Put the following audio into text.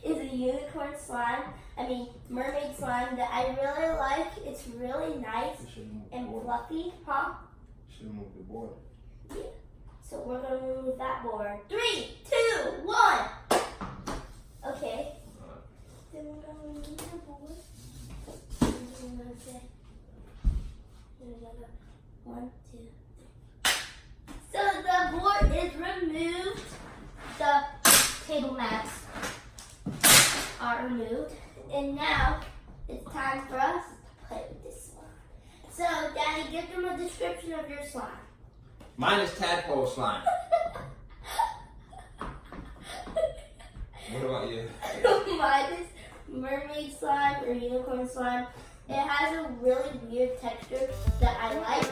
is a unicorn slime. Mermaid slime that I really like. It's really nice and fluffy, huh? Should move the board. Yeah. So we're gonna remove that board. 3, 2, 1. Okay. Then we're gonna remove the board. And then we're gonna say, 1, 2, 3. So the board is removed. The table mats are removed. And now it's time for us to play with this slime. So, Daddy, give them a description of your slime. Mine is tadpole slime. What about you? Mine is mermaid slime or unicorn slime. It has a really weird texture that I like.